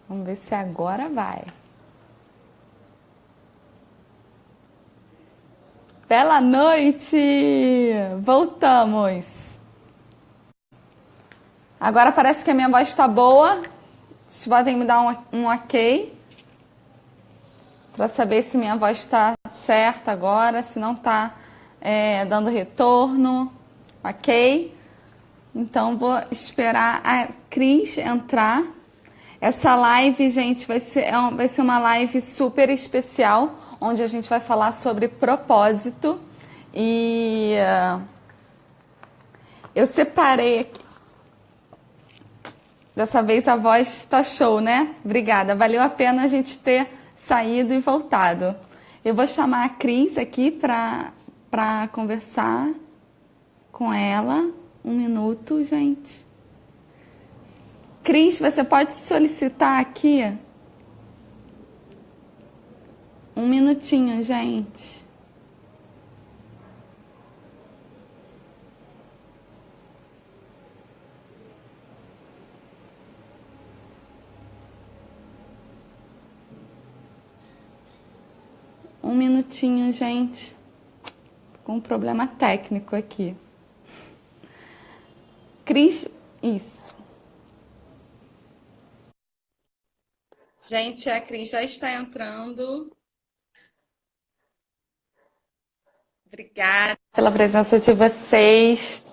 Vamos ver se agora vai. Bela noite! Voltamos. Agora parece que a minha voz está boa. Vocês podem me dar um ok para saber se minha voz está certa agora, se não está dando retorno. Ok? Então vou esperar a Cris entrar. Essa live, gente, vai ser uma live super especial, onde a gente vai falar sobre propósito. E eu separei aqui. Dessa vez a voz está show, né? Obrigada. Valeu a pena a gente ter saído e voltado. Eu vou chamar a Cris aqui para conversar com ela. Um minuto, gente. Cris, você pode solicitar aqui? Um minutinho, gente. Um minutinho, gente. Tô com um problema técnico aqui. Cris, isso. Gente, a Cris já está entrando. Obrigada pela presença de vocês.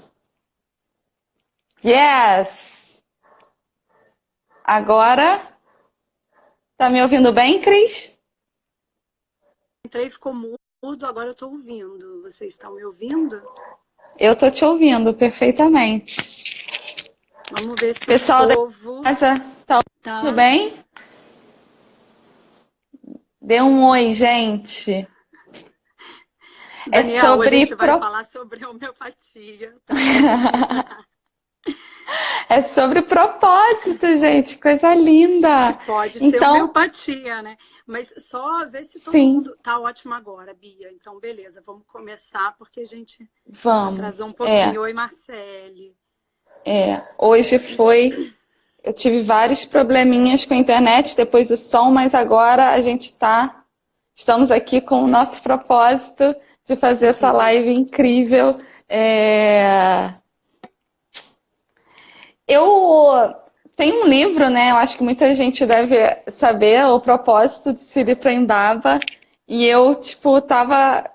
Yes! Agora, tá me ouvindo bem, Cris? Entrei, ficou mudo, agora eu tô ouvindo. Vocês estão me ouvindo? Eu tô te ouvindo perfeitamente. Vamos ver se Pessoal o da povo casa, tá tudo tá. bem? Dê um oi, gente. É Daniel, a sobre gente vai falar sobre homeopatia, tá? é sobre propósito, gente. Coisa Que linda. pode ser Então, homeopatia, né? Mas só ver se todo sim, mundo tá ótimo agora, Bia. Então, beleza, vamos começar porque a gente atrasou um vamos. pouquinho. Oi, Marcele. Hoje foi. Eu tive vários probleminhas com a internet depois do som, mas agora a gente tá. Estamos aqui com o nosso propósito de fazer essa live incrível. Eu tenho um livro, né? Eu acho que muita gente deve saber, O Propósito de Siri Prendava. E eu, tipo, tava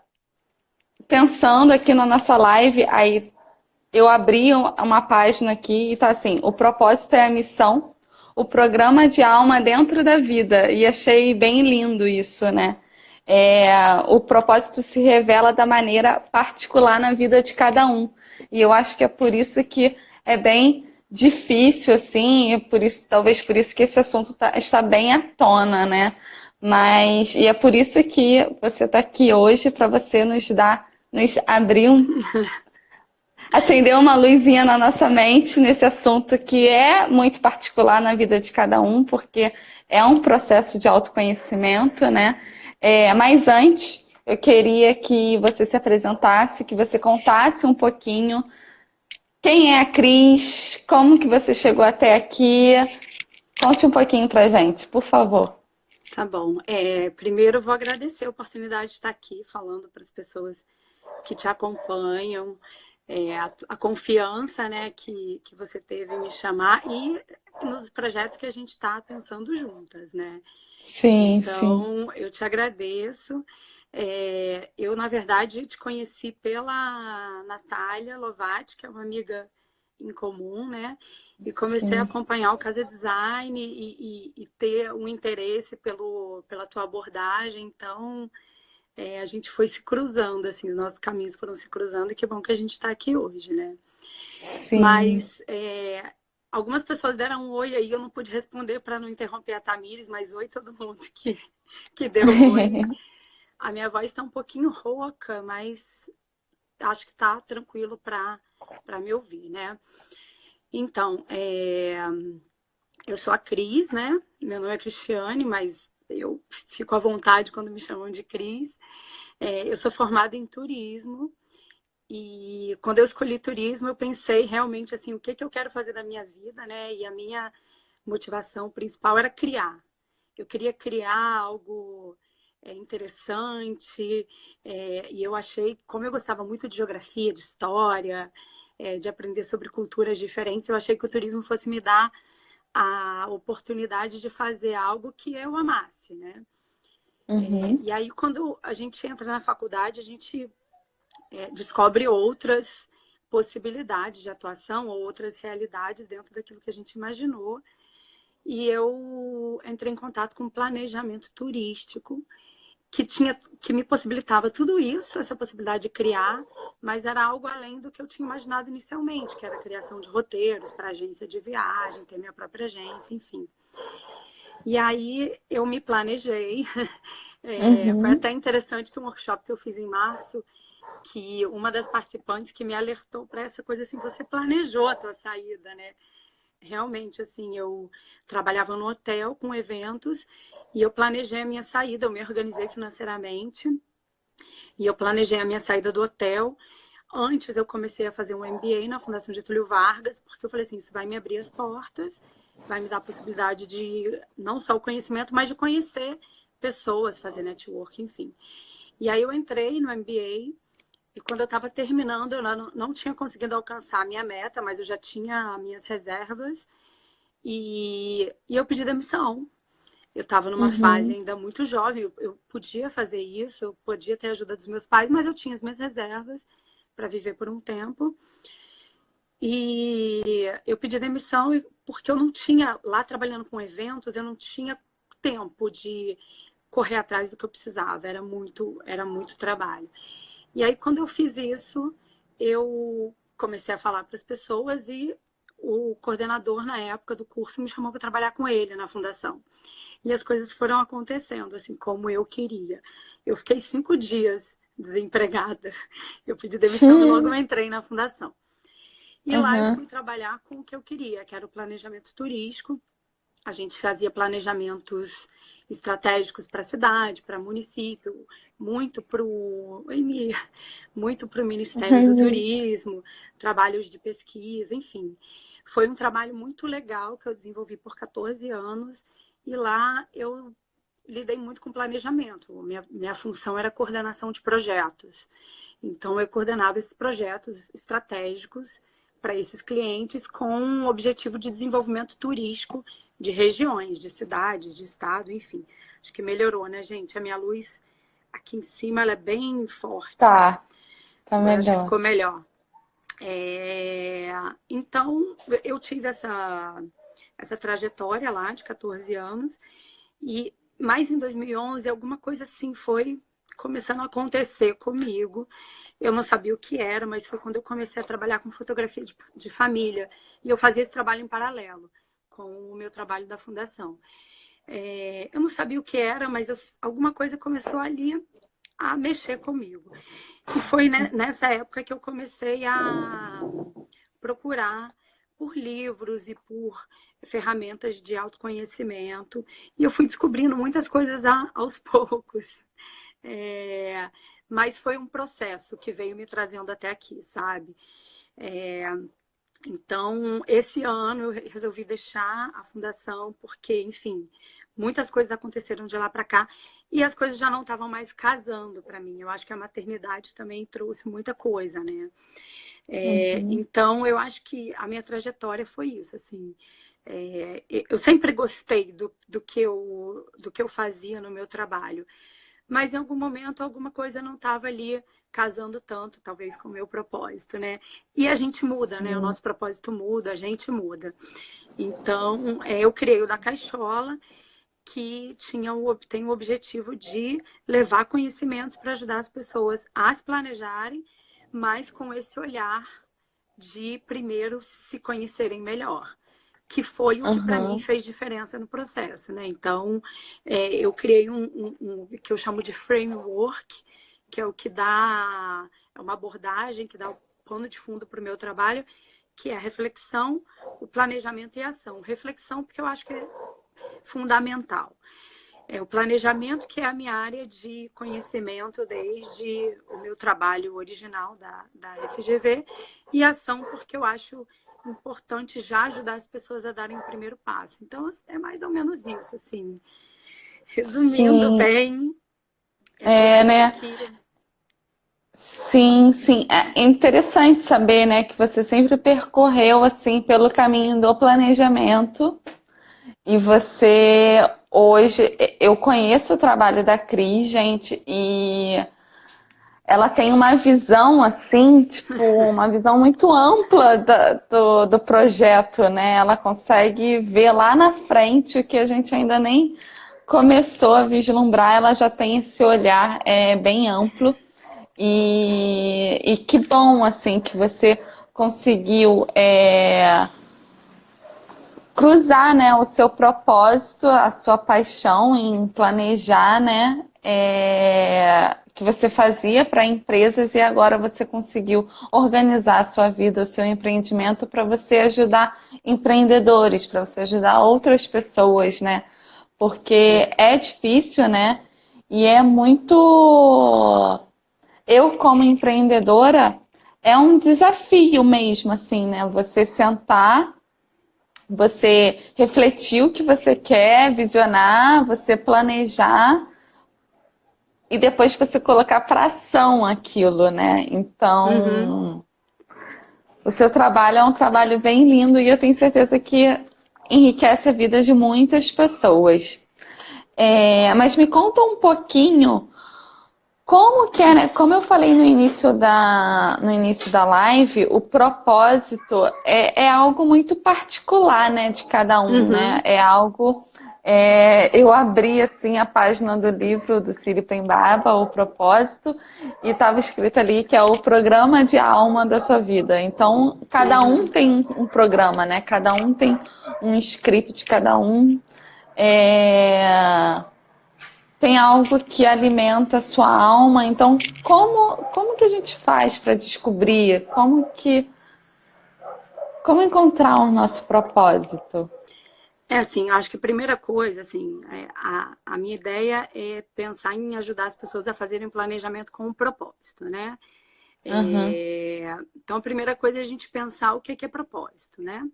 pensando aqui na nossa live, aí eu abri uma página aqui e tá assim: o propósito é a missão, o programa de alma dentro da vida. E achei bem lindo isso, né? O propósito se revela da maneira particular na vida de cada um. E eu acho que é por isso que é bem difícil, assim, e por isso, talvez por isso que esse assunto está bem à tona, né? E é por isso que você está aqui hoje, para você nos abrir acender uma luzinha na nossa mente nesse assunto que é muito particular na vida de cada um, porque é um processo de autoconhecimento, né? Mas antes, eu queria que você se apresentasse, que você contasse um pouquinho quem é a Cris, como que você chegou até aqui. Conte um pouquinho pra gente, por favor. Tá bom. Primeiro eu vou agradecer a oportunidade de estar aqui falando para as pessoas que te acompanham, a confiança, né, que você teve em me chamar e nos projetos que a gente está pensando juntas, né? Sim, sim. Então, eu te agradeço. Eu, na verdade, te conheci pela Natália Lovati, que é uma amiga em comum, né? E comecei a Sim. acompanhar o Casa Design e ter um interesse pela tua abordagem. Então, a gente foi se cruzando, assim, os nossos caminhos foram se cruzando, e que bom que a gente está aqui hoje, né? Sim. Mas algumas pessoas deram um oi aí, eu não pude responder para não interromper a Tamires, mas oi todo mundo que deu um oi. A minha voz está um pouquinho rouca, mas acho que está tranquilo para me ouvir, né? Então, eu sou a Cris, né? Meu nome é Cristiane, mas eu fico à vontade quando me chamam de Cris. Eu sou formada em turismo e quando eu escolhi turismo, eu pensei realmente assim, o que eu quero fazer da minha vida, né? E a minha motivação principal era criar. Eu queria criar algo interessante, e eu achei, como eu gostava muito de geografia, de história, de aprender sobre culturas diferentes, eu achei que o turismo fosse me dar a oportunidade de fazer algo que eu amasse, né? Uhum. E aí, quando a gente entra na faculdade, a gente descobre outras possibilidades de atuação ou outras realidades dentro daquilo que a gente imaginou. E eu entrei em contato com um planejamento turístico que me possibilitava tudo isso, essa possibilidade de criar, mas era algo além do que eu tinha imaginado inicialmente, que era a criação de roteiros para agência de viagem, ter minha própria agência, enfim. E aí eu me planejei. Foi Uhum. até interessante que um workshop que eu fiz em março, que uma das participantes que me alertou para essa coisa assim, você planejou a tua saída, né? Realmente, assim, eu trabalhava no hotel com eventos e eu planejei a minha saída, eu me organizei financeiramente e eu planejei a minha saída do hotel. Antes eu comecei a fazer um MBA na Fundação Getúlio Vargas, porque eu falei assim, isso vai me abrir as portas, vai me dar a possibilidade de não só o conhecimento, mas de conhecer pessoas, fazer network, enfim. E aí eu entrei no MBA e quando eu estava terminando, eu não tinha conseguido alcançar a minha meta, mas eu já tinha minhas reservas e eu pedi demissão. Eu estava numa fase Uhum. ainda muito jovem, eu podia fazer isso, eu podia ter a ajuda dos meus pais, mas eu tinha as minhas reservas para viver por um tempo. E eu pedi demissão porque eu não tinha, lá trabalhando com eventos, eu não tinha tempo de correr atrás do que eu precisava, era muito trabalho. E aí, quando eu fiz isso, eu comecei a falar para as pessoas e o coordenador, na época do curso, me chamou para trabalhar com ele na fundação. E as coisas foram acontecendo, assim, como eu queria. Eu fiquei 5 dias desempregada. Eu pedi demissão e logo entrei na fundação. E lá eu Uhum. fui trabalhar com o que eu queria, que era o planejamento turístico. A gente fazia planejamentos estratégicos para a cidade, para município, muito para o Ministério do Uhum. Turismo, trabalhos de pesquisa, enfim. Foi um trabalho muito legal que eu desenvolvi por 14 anos e lá eu lidei muito com planejamento. Minha função era coordenação de projetos. Então, eu coordenava esses projetos estratégicos para esses clientes com um objetivo de desenvolvimento turístico de regiões, de cidades, de estado, enfim. Acho que melhorou, né, gente? A minha luz aqui em cima ela é bem forte. Tá Agora acho que melhor. ficou melhor. Então, eu tive essa trajetória lá de 14 anos e mais em 2011 alguma coisa assim foi começando a acontecer comigo. Eu não sabia o que era, mas foi quando eu comecei a trabalhar com fotografia de família. E eu fazia esse trabalho em paralelo com o meu trabalho da fundação. Eu não sabia o que era, mas alguma coisa começou ali a mexer comigo. E foi nessa época que eu comecei a procurar por livros e por ferramentas de autoconhecimento. E eu fui descobrindo muitas coisas aos poucos. É, mas foi um processo que veio me trazendo até aqui, sabe? É, então, esse ano eu resolvi deixar a fundação porque, enfim, muitas coisas aconteceram de lá para cá e as coisas já não estavam mais casando para mim. Eu acho que a maternidade também trouxe muita coisa, né? Uhum. Então, eu acho que a minha trajetória foi isso, assim. Eu sempre gostei do que eu fazia no meu trabalho, mas em algum momento alguma coisa não estava ali casando tanto, talvez com o meu propósito, né? E a gente muda, né? O Sim. nosso propósito muda, a gente muda. Então, eu criei o da Caixola, que tem o objetivo de levar conhecimentos para ajudar as pessoas a se planejarem, mas com esse olhar de primeiro se conhecerem melhor, que foi o que para mim Uhum. fez diferença no processo, né? Então, eu criei um que eu chamo de framework, que é o que dá, é uma abordagem que dá o pano de fundo para o meu trabalho, que é a reflexão, o planejamento e a ação. Reflexão, porque eu acho que é fundamental. O planejamento, que é a minha área de conhecimento desde o meu trabalho original da FGV, e ação, porque eu acho importante já ajudar as pessoas a darem o primeiro passo. Então, é mais ou menos isso, assim. Resumindo Sim, bem, é por aí né? que... Sim, sim. É interessante saber, né, que você sempre percorreu assim pelo caminho do planejamento e você hoje, eu conheço o trabalho da Cris, gente, e ela tem uma visão assim, tipo, uma visão muito ampla do projeto, né? Ela consegue ver lá na frente o que a gente ainda nem começou a vislumbrar, ela já tem esse olhar bem amplo. E que bom, assim, que você conseguiu cruzar, né, o seu propósito, a sua paixão em planejar, né, que você fazia para empresas e agora você conseguiu organizar a sua vida, o seu empreendimento para você ajudar empreendedores, para você ajudar outras pessoas, né? Porque é difícil, né? E é muito. Eu, como empreendedora, é um desafio mesmo, assim, né? Você sentar, você refletir o que você quer, visionar, você planejar e depois você colocar para ação aquilo, né? Uhum. Então, o seu trabalho é um trabalho bem lindo e eu tenho certeza que enriquece a vida de muitas pessoas. Mas me conta um pouquinho como que é, né? Como eu falei no início da live, o propósito é algo muito particular, né, de cada um, né? Uhum. É algo. Eu abri assim a página do livro do Ciri Pembaba, O Propósito, e estava escrito ali que é o programa de alma da sua vida. Então, cada um Uhum. tem um programa, né? Cada um tem um script, cada um é, tem algo que alimenta a sua alma. Então, como que a gente faz para descobrir? Como encontrar o nosso propósito? É assim, eu acho que a primeira coisa, assim, a minha ideia é pensar em ajudar as pessoas a fazerem um planejamento com um propósito, né? Uhum, Então, a primeira coisa é a gente pensar o que é propósito, né?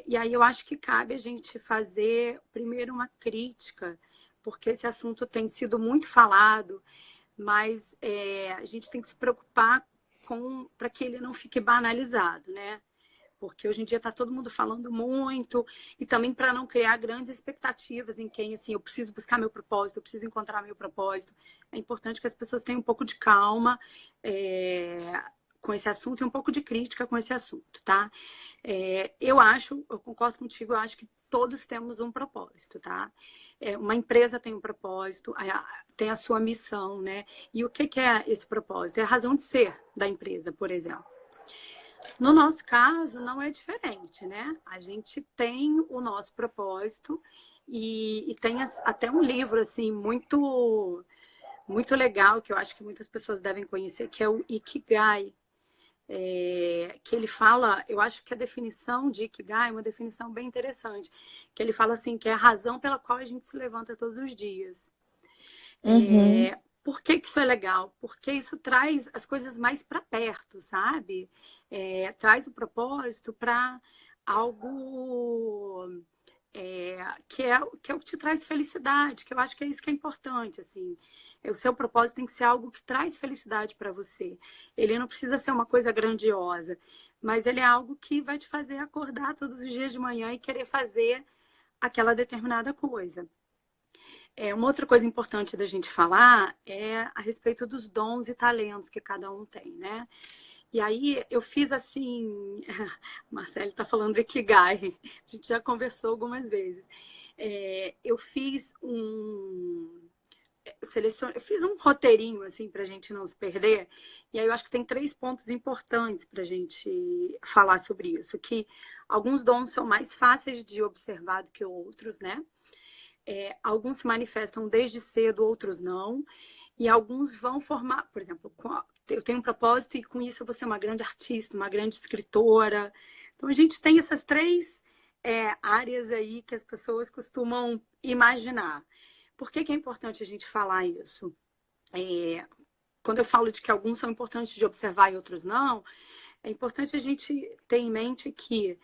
E aí eu acho que cabe a gente fazer primeiro uma crítica, porque esse assunto tem sido muito falado, mas a gente tem que se preocupar com para que ele não fique banalizado, né? Porque hoje em dia está todo mundo falando muito, e também para não criar grandes expectativas em quem, assim, eu preciso buscar meu propósito, eu preciso encontrar meu propósito. É importante que as pessoas tenham um pouco de calma com esse assunto e um pouco de crítica com esse assunto, tá? Eu concordo contigo, eu acho que todos temos um propósito, tá? Uma empresa tem um propósito, tem a sua missão, né? E o que é esse propósito? É a razão de ser da empresa, por exemplo. No nosso caso, não é diferente, né? A gente tem o nosso propósito e tem até um livro, assim, muito legal, que eu acho que muitas pessoas devem conhecer, que é o Ikigai. Que ele fala, eu acho que a definição de Ikigai é uma definição bem interessante, que ele fala assim, que é a razão pela qual a gente se levanta todos os dias. uhum, Por que que isso é legal? Porque isso traz as coisas mais para perto, sabe? Traz o propósito para algo que é o que te traz felicidade, que eu acho que é isso que é importante, assim. O seu propósito tem que ser algo que traz felicidade para você. Ele não precisa ser uma coisa grandiosa, mas ele é algo que vai te fazer acordar todos os dias de manhã e querer fazer aquela determinada coisa. Uma outra coisa importante da gente falar é a respeito dos dons e talentos que cada um tem, né? E aí eu fiz assim, Marcelo está falando de Ikigai, a gente já conversou algumas vezes. Eu fiz eu fiz um roteirinho assim para a gente não se perder. E aí eu acho que tem 3 pontos importantes para a gente falar sobre isso, que alguns dons são mais fáceis de observar do que outros, né? Alguns se manifestam desde cedo, outros não. E alguns vão formar, por exemplo, eu tenho um propósito e com isso eu vou ser uma grande artista, uma grande escritora. Então a gente tem essas 3 áreas aí que as pessoas costumam imaginar. Por que é importante a gente falar isso? Quando eu falo de que alguns são importantes de observar e outros não, é importante a gente ter em mente que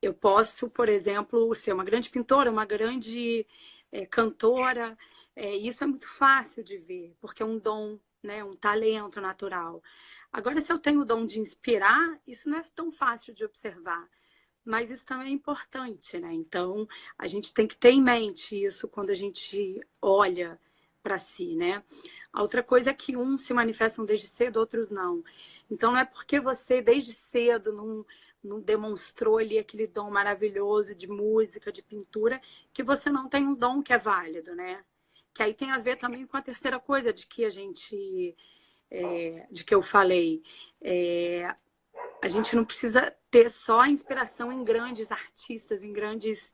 eu posso, por exemplo, ser uma grande pintora, uma grande cantora. Isso é muito fácil de ver, porque é um dom, né? Um talento natural. Agora, se eu tenho o dom de inspirar, isso não é tão fácil de observar. Mas isso também é importante, né? Então, a gente tem que ter em mente isso quando a gente olha para si, né? A outra coisa é que uns se manifestam desde cedo, outros não. Então, não é porque você, desde cedo, não demonstrou ali aquele dom maravilhoso de música, de pintura, que você não tem um dom que é válido, né? Que aí tem a ver também com a terceira coisa de que a gente... de que eu falei. A gente não precisa ter só a inspiração em grandes artistas, em grandes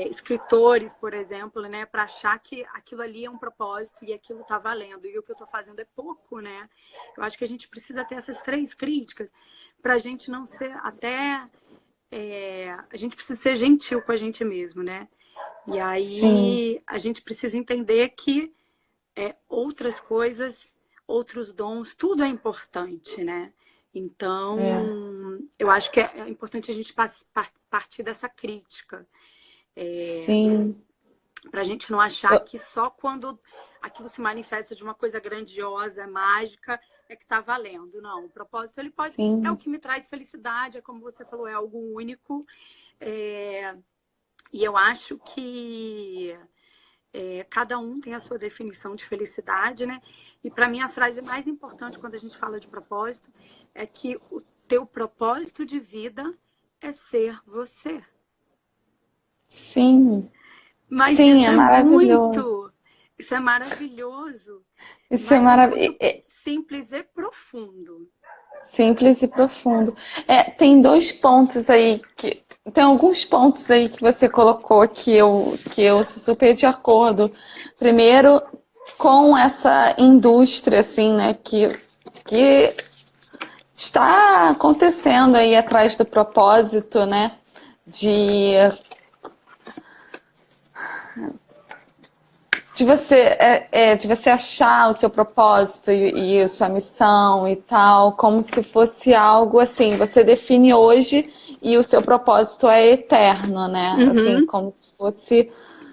escritores, por exemplo, né, para achar que aquilo ali é um propósito e aquilo está valendo. E o que eu estou fazendo é pouco, né? Eu acho que a gente precisa ter essas três críticas para a gente não ser até... a gente precisa ser gentil com a gente mesmo, né? E aí Sim. a gente precisa entender que outras coisas, outros dons, tudo é importante, né? É. Então, eu acho que é importante a gente partir dessa crítica. Sim. Para a gente não achar que só quando aquilo se manifesta de uma coisa grandiosa, mágica, é que está valendo. Não, o propósito ele pode... É o Sim. que me traz felicidade, é como você falou, é algo único. E eu acho que cada um tem a sua definição de felicidade, né? E para mim a frase mais importante quando a gente fala de propósito é que o teu propósito de vida é ser você. Sim. Mas Sim, isso é é maravilhoso. muito, isso é maravilhoso, Isso é mas é muito maravilhoso. simples e profundo. Simples e profundo. Tem dois pontos aí que. Tem alguns pontos aí que você colocou que eu sou super de acordo. Primeiro, com essa indústria, assim, né, que está acontecendo aí atrás do propósito, né, de de você achar o seu propósito e sua missão e tal, como se fosse algo assim, você define hoje e o seu propósito é eterno, né? Assim, Uhum, como se fosse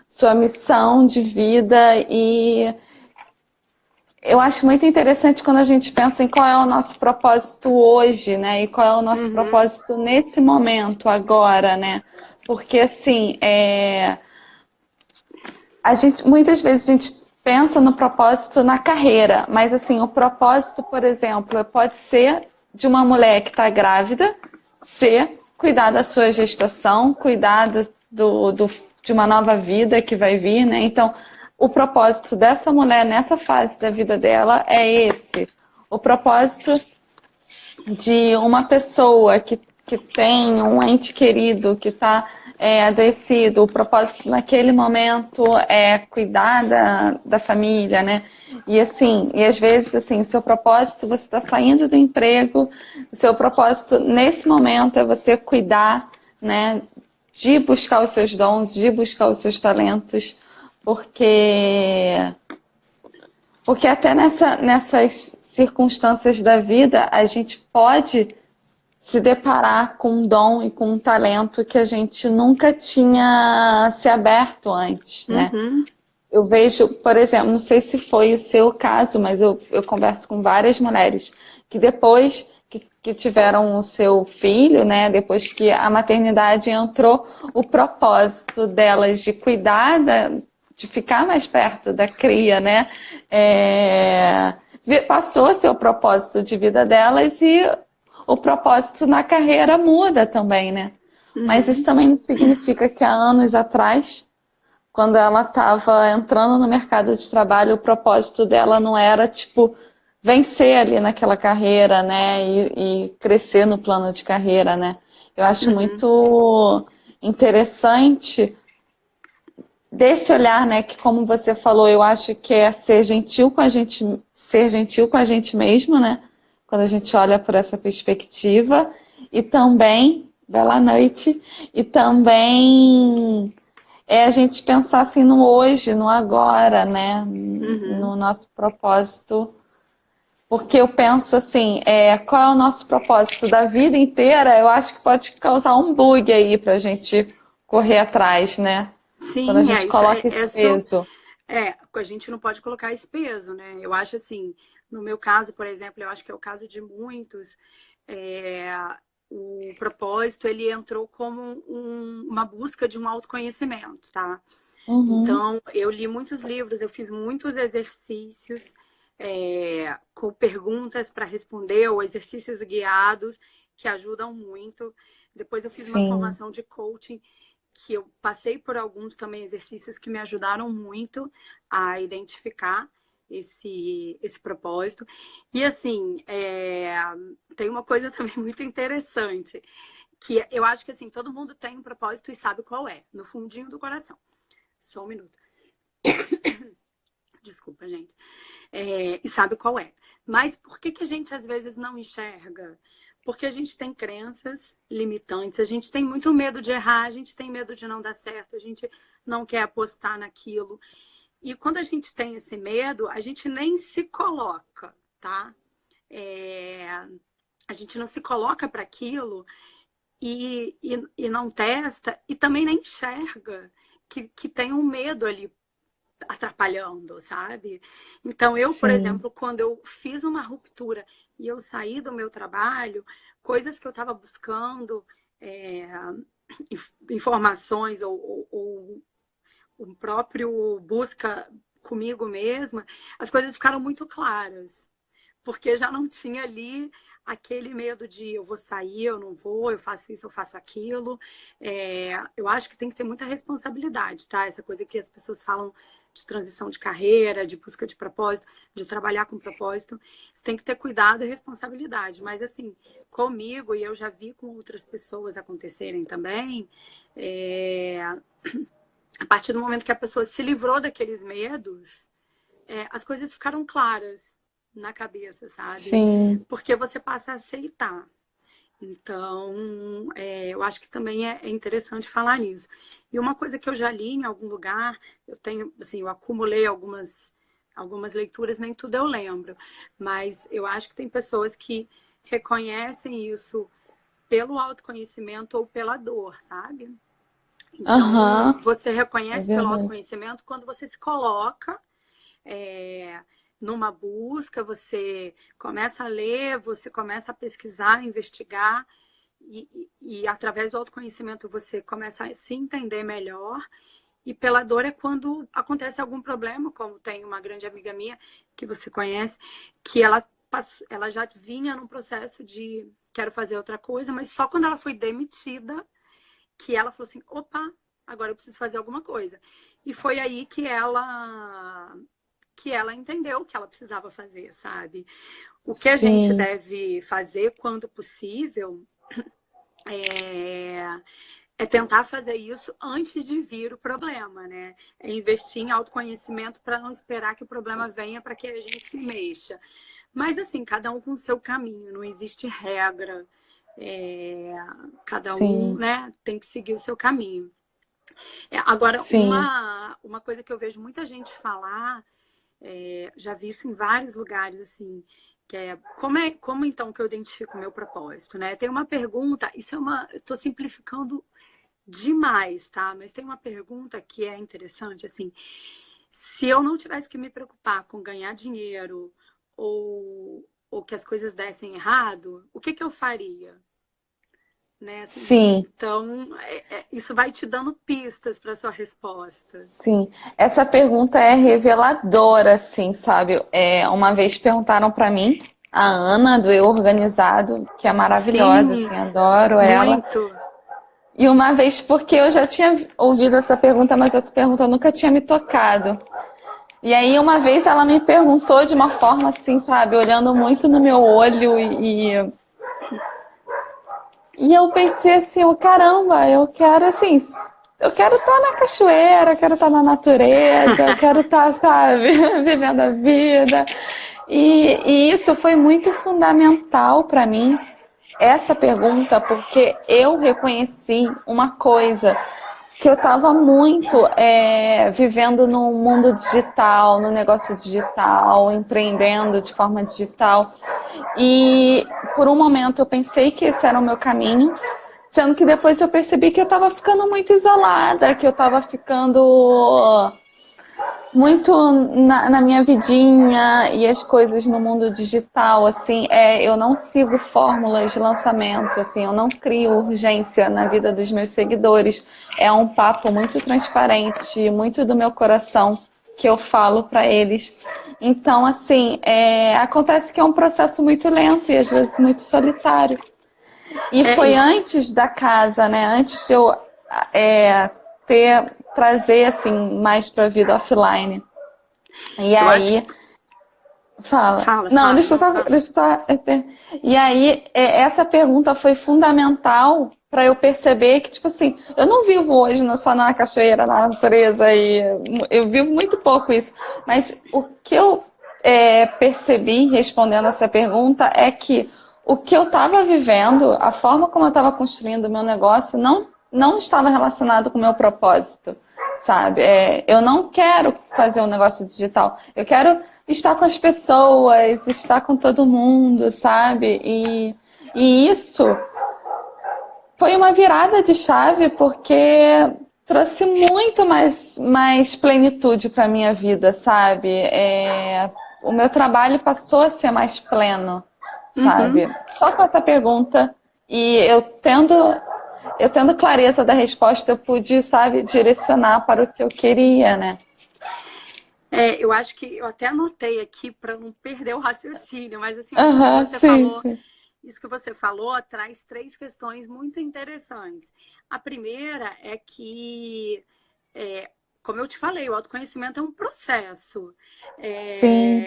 sua missão de vida. E eu acho muito interessante quando a gente pensa em qual é o nosso propósito hoje, né? E qual é o nosso uhum, propósito nesse momento, agora, né? Porque assim, muitas vezes a gente pensa no propósito na carreira, mas assim, o propósito, por exemplo, pode ser de uma mulher que está grávida, ser cuidar da sua gestação, cuidar de uma nova vida que vai vir, né? Então, o propósito dessa mulher nessa fase da vida dela é esse. O propósito de uma pessoa que tem um ente querido que está adoecido, o propósito naquele momento é cuidar da família, né? E assim, e às vezes assim, seu propósito, você está saindo do emprego, o seu propósito nesse momento é você cuidar, né? De buscar os seus dons, de buscar os seus talentos, porque até nessas circunstâncias da vida a gente pode se deparar com um dom e com um talento que a gente nunca tinha se aberto antes, né? uhum, Eu vejo, por exemplo, não sei se foi o seu caso, mas eu converso com várias mulheres que depois que tiveram o seu filho, né, depois que a maternidade entrou, o propósito delas de cuidar, de ficar mais perto da cria, né, passou a ser o propósito de vida delas e o propósito na carreira muda também, né? Mas isso uhum, também não significa que há anos atrás, quando ela estava entrando no mercado de trabalho, o propósito dela não era, tipo, vencer ali naquela carreira, né? E crescer no plano de carreira, né? Eu acho uhum, muito interessante desse olhar, né? Que como você falou, eu acho que é ser gentil com a gente mesmo, né? Quando a gente olha por essa perspectiva. E também, bela noite, e também a gente pensar assim no hoje, no agora, né? uhum. No nosso propósito Porque eu penso assim, qual é o nosso propósito da vida inteira? Eu acho que pode causar um bug aí pra gente correr atrás, né? Quando a Sim, gente coloca esse peso. a gente não pode colocar esse peso, né? Eu acho assim, no meu caso, por exemplo, eu acho que é o caso de muitos, é, o propósito, ele entrou como uma busca de um autoconhecimento, tá? Uhum, Então, eu li muitos livros, eu fiz muitos exercícios, com perguntas para responder, ou exercícios guiados, que ajudam muito. Depois eu fiz uma sim, formação de coaching, que eu passei por alguns também exercícios que me ajudaram muito a identificar esse propósito. E assim, tem uma coisa também muito interessante, que eu acho que assim, todo mundo tem um propósito e sabe qual é, no fundinho do coração. Só um minuto. Desculpa, gente. E sabe qual é. Mas por que que a gente às vezes não enxerga? Porque a gente tem crenças limitantes, a gente tem muito medo de errar, a gente tem medo de não dar certo, a gente não quer apostar naquilo. E quando a gente tem esse medo, a gente nem se coloca, tá? É, a gente não se coloca para aquilo e não testa e também nem enxerga que tem um medo ali atrapalhando, sabe? Então, eu, por sim, exemplo, quando eu fiz uma ruptura e eu saí do meu trabalho, coisas que eu estava buscando, é, informações ou o próprio busca comigo mesma, as coisas ficaram muito claras, porque já não tinha ali aquele medo de eu vou sair, eu não vou, eu faço isso, eu faço aquilo. Eu acho que tem que ter muita responsabilidade, tá? Essa coisa que as pessoas falam de transição de carreira, de busca de propósito, de trabalhar com propósito, você tem que ter cuidado e responsabilidade. Mas assim, comigo, e eu já vi com outras pessoas acontecerem também, é, a partir do momento que a pessoa se livrou daqueles medos, as coisas ficaram claras na cabeça, sabe? sim. Porque você passa a aceitar. Então, eu acho que também é interessante falar nisso. E uma coisa que eu já li em algum lugar, eu tenho, assim, eu acumulei algumas leituras, nem tudo eu lembro, mas eu acho que tem pessoas que reconhecem isso pelo autoconhecimento ou pela dor, sabe? Então, Aham, você é reconhece pelo verdade. autoconhecimento quando você se coloca é, numa busca, você começa a ler, você começa a pesquisar, investigar, e através do autoconhecimento você começa a se entender melhor. E pela dor é quando acontece algum problema, como tem uma grande amiga minha que você conhece, que ela já vinha num processo de quero fazer outra coisa, mas só quando ela foi demitida que ela falou assim, opa, agora eu preciso fazer alguma coisa. E foi aí que ela entendeu o que ela precisava fazer, sabe? O que a gente Sim, deve fazer quando possível é, é tentar fazer isso antes de vir o problema, né? É investir em autoconhecimento para não esperar que o problema venha para que a gente se mexa. Mas assim, cada um com o seu caminho, não existe regra. É, cada um, sim, né, tem que seguir o seu caminho. Agora, sim. uma coisa que eu vejo muita gente falar, já vi isso em vários lugares, assim, que como então que eu identifico o meu propósito, né? Tem uma pergunta, eu tô simplificando demais, tá? Mas tem uma pergunta que é interessante, assim, se eu não tivesse que me preocupar com ganhar dinheiro ou que as coisas dessem errado, o que que eu faria? Né? Assim, Sim, então, isso vai te dando pistas para sua resposta. sim. Essa pergunta é reveladora, assim, sabe? Uma vez perguntaram para mim, a Ana, do Eu Organizado, que é maravilhosa, Sim, assim, adoro ela. muito. E uma vez, porque eu já tinha ouvido essa pergunta, mas essa pergunta nunca tinha me tocado. E aí, uma vez ela me perguntou de uma forma assim, sabe, olhando muito no meu olho e eu pensei assim, oh, caramba, eu quero assim, eu quero estar na cachoeira, eu quero estar na natureza, eu quero estar, sabe, vivendo a vida. E isso foi muito fundamental para mim, essa pergunta, porque eu reconheci uma coisa. que eu estava muito vivendo no mundo digital, no negócio digital, empreendendo de forma digital. E por um momento eu pensei que esse era o meu caminho, sendo que depois eu percebi que eu estava ficando muito isolada, que eu estava ficando muito na minha vidinha e as coisas no mundo digital, assim, eu não sigo fórmulas de lançamento, assim, eu não crio urgência na vida dos meus seguidores. É um papo muito transparente, muito do meu coração que eu falo para eles. Então, assim, acontece que é um processo muito lento e às vezes muito solitário. E foi antes da casa, né? Antes de eu trazer assim mais para a vida offline. E aí, não, deixa eu só. E aí, essa pergunta foi fundamental para eu perceber que, tipo assim, eu não vivo hoje só na cachoeira, na natureza, e eu vivo muito pouco isso. Mas o que eu percebi respondendo essa pergunta é que o que eu estava vivendo, a forma como eu estava construindo o meu negócio, não estava relacionado com o meu propósito, sabe? Eu não quero fazer um negócio digital. Eu quero estar com as pessoas, estar com todo mundo, sabe? E isso foi uma virada de chave porque trouxe muito mais plenitude para a minha vida, sabe? O meu trabalho passou a ser mais pleno, sabe? Só com essa pergunta e eu tendo clareza da resposta, eu pude, sabe, direcionar para o que eu queria, né? Eu acho que eu até anotei aqui para não perder o raciocínio, mas assim, isso que você falou traz 3 questões muito interessantes. A primeira é que, como eu te falei, o autoconhecimento é um processo. Sim.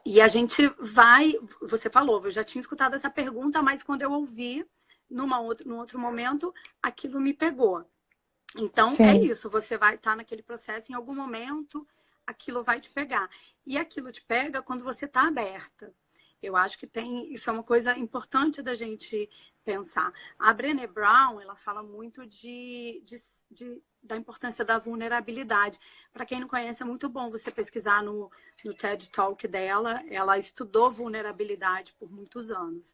E a gente vai... Você falou, eu já tinha escutado essa pergunta, mas quando eu ouvi, num outro momento, aquilo me pegou. Então, é isso, você vai estar naquele processo, em algum momento, aquilo vai te pegar. E aquilo te pega quando você está aberta. Eu acho que isso é uma coisa importante da gente pensar. A Brené Brown, ela fala muito da importância da vulnerabilidade. Para quem não conhece, é muito bom você pesquisar no TED Talk dela. Ela estudou vulnerabilidade por muitos anos.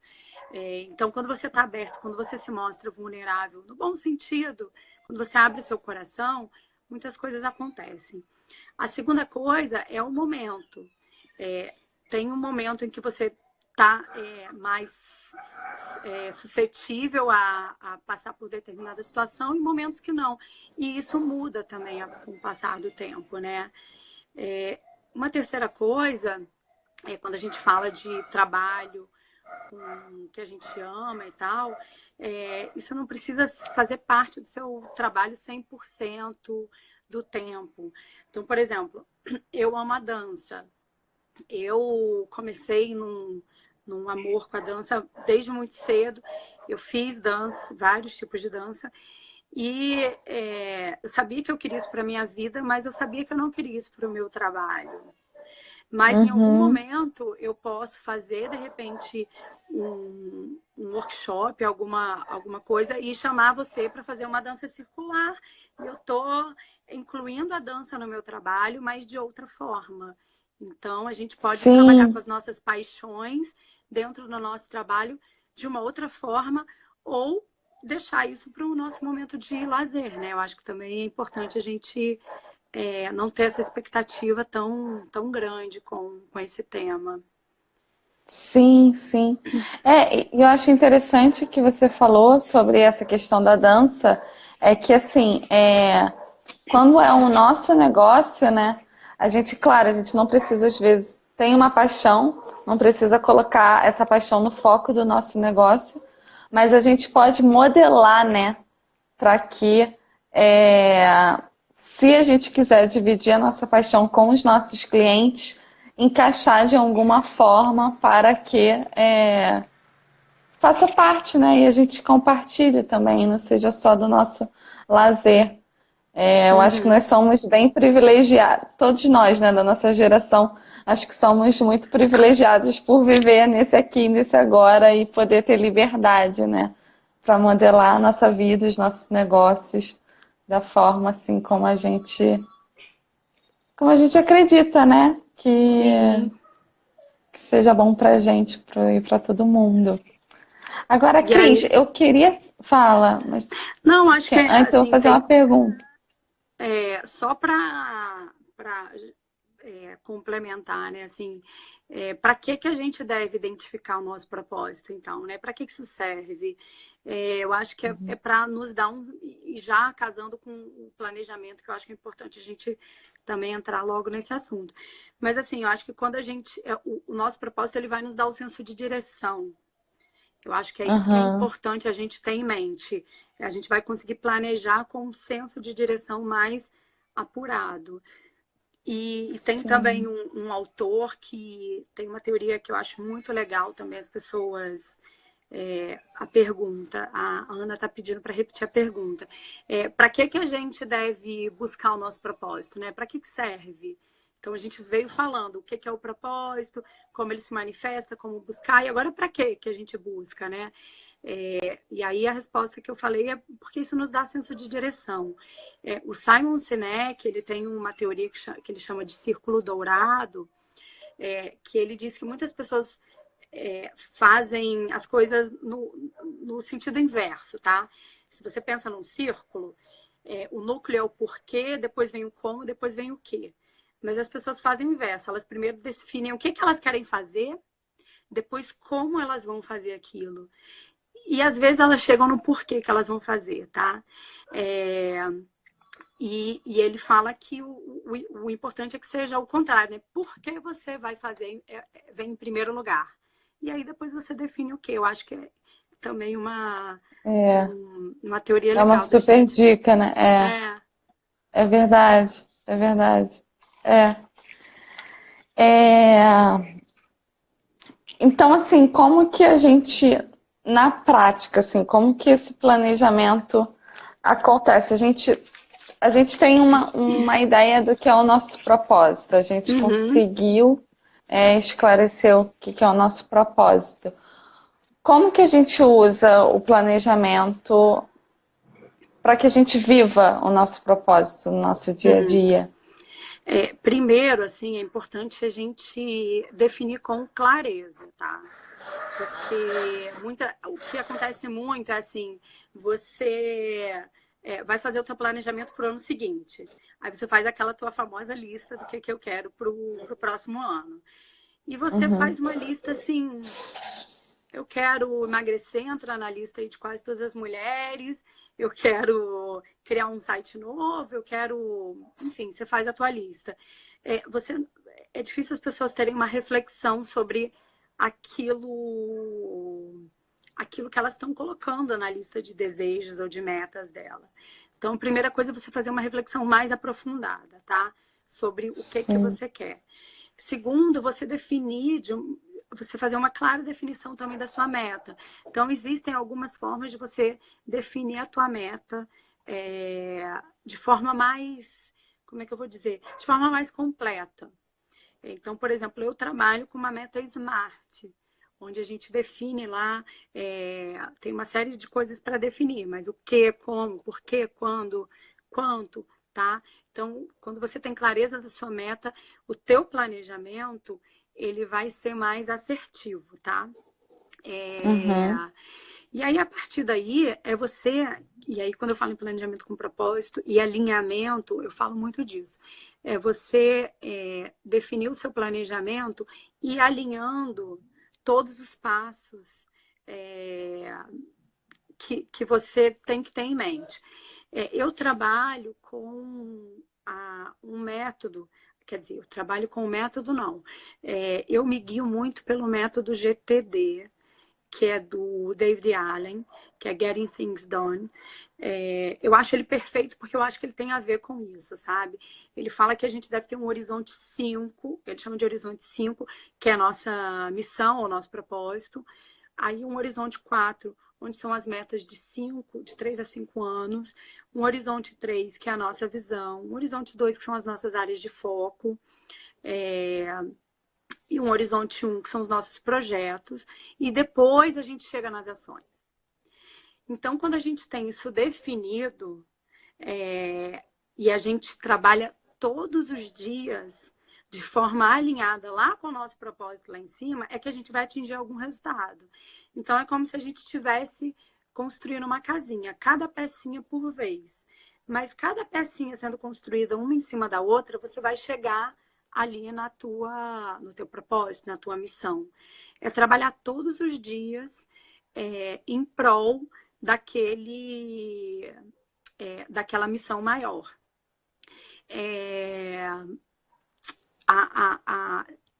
Então, quando você está aberto, quando você se mostra vulnerável, no bom sentido, quando você abre seu coração, muitas coisas acontecem. A segunda coisa é o momento. Tem um momento em que você está mais suscetível a passar por determinada situação e momentos que não. E isso muda também com o passar do tempo, né? Uma terceira coisa é quando a gente fala de trabalho com que a gente ama e tal, isso não precisa fazer parte do seu trabalho 100% do tempo. Então, por exemplo, eu amo a dança. Eu comecei num amor com a dança desde muito cedo. Eu fiz dança, vários tipos de dança. E eu sabia que eu queria isso para a minha vida, mas eu sabia que eu não queria isso para o meu trabalho. Mas em algum momento eu posso fazer, de repente, um workshop, alguma coisa, e chamar você para fazer uma dança circular. E eu estou incluindo a dança no meu trabalho, mas de outra forma. Então, a gente pode trabalhar com as nossas paixões dentro do nosso trabalho de uma outra forma, ou deixar isso para o nosso momento de lazer, né? Eu acho que também é importante a gente não ter essa expectativa tão grande com esse tema. Sim. Eu acho interessante que você falou sobre essa questão da dança, que assim, quando é o nosso negócio, né? A gente não precisa, às vezes, tem uma paixão, não precisa colocar essa paixão no foco do nosso negócio, mas a gente pode modelar, né? Para que, se a gente quiser dividir a nossa paixão com os nossos clientes, encaixar de alguma forma para que faça parte, né? E a gente compartilhe também, não seja só do nosso lazer. Eu acho que nós somos bem privilegiados, todos nós, né, da nossa geração, acho que somos muito privilegiados por viver nesse aqui, nesse agora e poder ter liberdade, né, para modelar a nossa vida, os nossos negócios, da forma assim como a gente acredita, né? Sim. Que seja bom pra gente e para todo mundo. Agora, E Cris, aí, eu queria. Fala, mas não, acho que antes eu vou assim, fazer uma tem pergunta. só para complementar, né? Assim, para que a gente deve identificar o nosso propósito, então, né? Para que isso serve? Eu acho que é para nos dar e já casando com o planejamento, que eu acho que é importante a gente também entrar logo nesse assunto. Mas assim, eu acho que quando a gente, o nosso propósito, ele vai nos dar o senso de direção. Eu acho que é isso que é Aham, importante a gente ter em mente. A gente vai conseguir planejar com um senso de direção mais apurado. E tem também sim. um autor que tem uma teoria que eu acho muito legal também, as pessoas. A pergunta, a Ana está pedindo para repetir a pergunta. Para que a gente deve buscar o nosso propósito, né? Para que serve? Então a gente veio falando o que é o propósito, como ele se manifesta, como buscar, e agora para que a gente busca, né? E aí a resposta que eu falei é porque isso nos dá senso de direção. O Simon Sinek, ele tem uma teoria que ele chama de círculo dourado, que ele diz que muitas pessoas fazem as coisas no sentido inverso, tá? Se você pensa num círculo, o núcleo é o porquê, depois vem o como, depois vem o quê. Mas as pessoas fazem o inverso, elas primeiro definem o que elas querem fazer, depois como elas vão fazer aquilo. E às vezes elas chegam no porquê que elas vão fazer, tá? É, e ele fala que o importante é que seja o contrário, né? Por que você vai fazer, vem em primeiro lugar. E aí depois você define o quê? Eu acho que é também É, uma teoria é uma legal da super gente. dica, né? É. É verdade, é verdade. É. É, então, assim, como que a gente, na prática, assim, como que esse planejamento acontece? A gente tem uma ideia do que é o nosso propósito, a gente Uhum. conseguiu esclarecer o que é o nosso propósito. Como que a gente usa o planejamento para que a gente viva o nosso propósito no nosso dia a Uhum. dia? Primeiro, assim, é importante a gente definir com clareza, tá? Porque o que acontece muito é assim, você vai fazer o teu planejamento para o ano seguinte. Aí você faz aquela tua famosa lista do que eu quero para o próximo ano. E você faz Uhum, uma lista assim, eu quero emagrecer, entrar na lista aí de quase todas as mulheres, eu quero criar um site novo, eu quero. Enfim, você faz a tua lista. Você, é difícil as pessoas terem uma reflexão sobre aquilo, aquilo que elas estão colocando na lista de desejos ou de metas dela. Então, a primeira coisa é você fazer uma reflexão mais aprofundada, tá? Sobre o que sim. você quer. Segundo, você definir, você fazer uma clara definição também da sua meta. Então, existem algumas formas de você definir a tua meta de forma mais, como é que eu vou dizer? De forma mais completa. Então, por exemplo, eu trabalho com uma meta SMART, onde a gente define lá, tem uma série de coisas para definir, mas o que, como, por quê, quando, quanto, tá? Então, quando você tem clareza da sua meta, o teu planejamento, ele vai ser mais assertivo, tá? É, Uhum, E aí, a partir daí, e aí quando eu falo em planejamento com propósito e alinhamento, eu falo muito disso. Você definir o seu planejamento e alinhando todos os passos é, que você tem que ter em mente. Eu trabalho com um método, quer dizer, eu trabalho com um método, não. Eu me guio muito pelo método GTD, que é do David Allen, que é Getting Things Done. Eu acho ele perfeito porque eu acho que ele tem a ver com isso, sabe? Ele fala que a gente deve ter um horizonte 5, ele chama de horizonte 5, que é a nossa missão, o nosso propósito. Aí um horizonte 4, onde são as metas de 3 a 5 anos. Um horizonte 3, que é a nossa visão. Um horizonte 2, que são as nossas áreas de foco. É, e um horizonte 1, que são os nossos projetos, e depois a gente chega nas ações. Então, quando a gente tem isso definido, e a gente trabalha todos os dias de forma alinhada lá com o nosso propósito lá em cima, é que a gente vai atingir algum resultado. Então, é como se a gente estivesse construindo uma casinha, cada pecinha por vez. Mas cada pecinha sendo construída uma em cima da outra, você vai chegar ali no teu propósito, na tua missão. É trabalhar todos os dias em prol daquela missão maior.